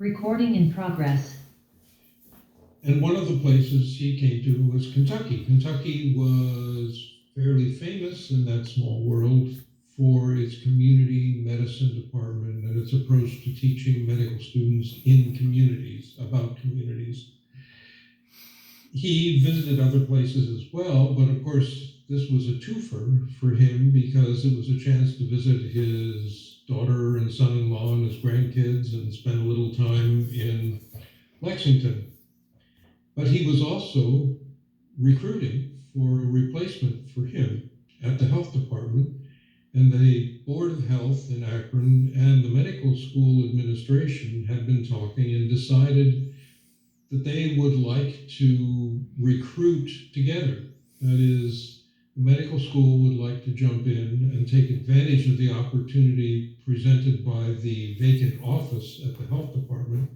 Recording in progress. And one of the places he came to was Kentucky. Kentucky was fairly famous in that small world for its community medicine department and its approach to teaching medical students in communities, about communities. He visited other places as well, but of course, this was a twofer for him because it was a chance to visit his daughter and son-in-law and his grandkids and spend a little time in Lexington. But he was also recruiting for a replacement for him at the health department, and the Board of Health in Akron and the medical school administration had been talking and decided that they would like to recruit together. That is, the medical school would like to jump in and take advantage of the opportunity presented by the vacant office at the health department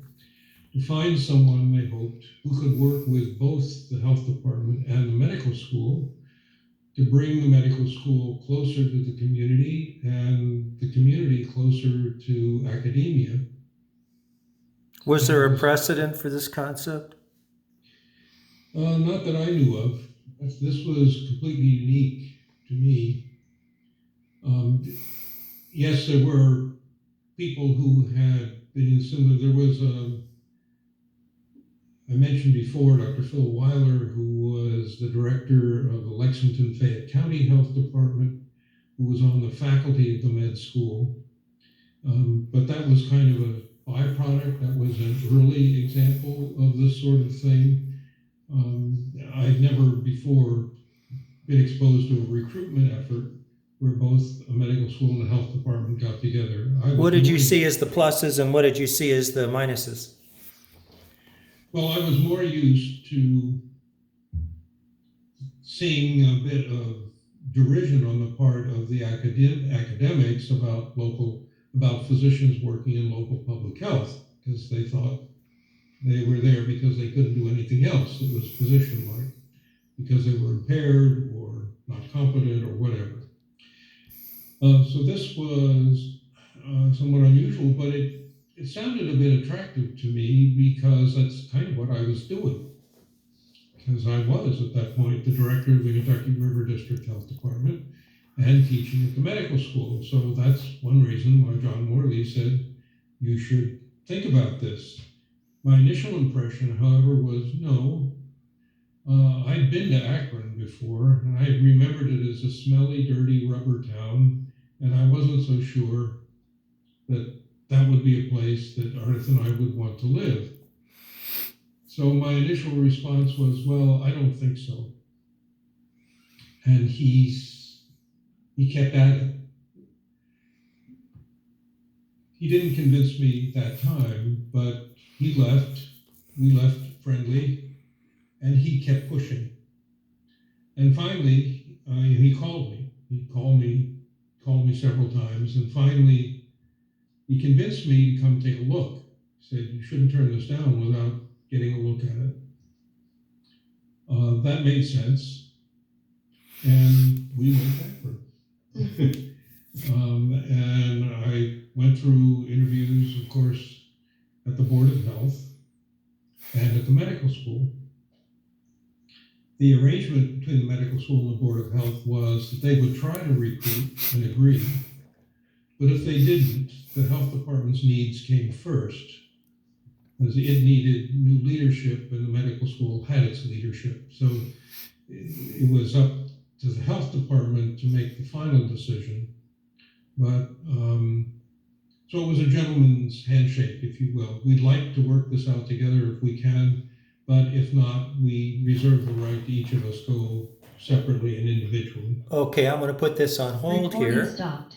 to find someone, they hoped, who could work with both the health department and the medical school to bring the medical school closer to the community and the community closer to academia. Was there a precedent for this concept? Not that I knew of. This was completely unique to me. Yes, there were people who had been in similar, there was I mentioned before Dr. Phil Weiler, who was the director of the Lexington Fayette County Health Department, who was on the faculty of the med school. But that was kind of a byproduct. That was an early example of this sort of thing. I'd never before been exposed to a recruitment effort where both a medical school and a health department got together. What did you see as the pluses and what did you see as the minuses? Well, I was more used to seeing a bit of derision on the part of the academics about physicians working in local public health, because they thought they were there because they couldn't do anything else that was physician-like, because they were impaired or not competent or whatever. So this was somewhat unusual, but it sounded a bit attractive to me because that's kind of what I was doing. Because I was, at that point, the director of the Kentucky River District Health Department and teaching at the medical school. So that's one reason why John Morley said, you should think about this. My initial impression, however, was no. I'd been to Akron before, and I remembered it as a smelly, dirty rubber town, and I wasn't so sure that that would be a place that Ardith and I would want to live. So my initial response was, well, I don't think so. And he kept at it. He didn't convince me that time, but he left. We left friendly, and he kept pushing. And finally, he called me. He called me several times, and finally, he convinced me to come take a look. He said, you shouldn't turn this down without getting a look at it. That made sense. And we went backward. And I went through interviews, of course, at the Board of Health and at the medical school. The arrangement between the medical school and the Board of Health was that they would try to recruit and agree. But if they didn't, the health department's needs came first, as it needed new leadership and the medical school had its leadership. So it was up to the health department to make the final decision. But so it was a gentleman's handshake, if you will. We'd like to work this out together if we can, but if not, we reserve the right to each of us go separately and individually. Okay, I'm going to put this on hold Recording here. stopped.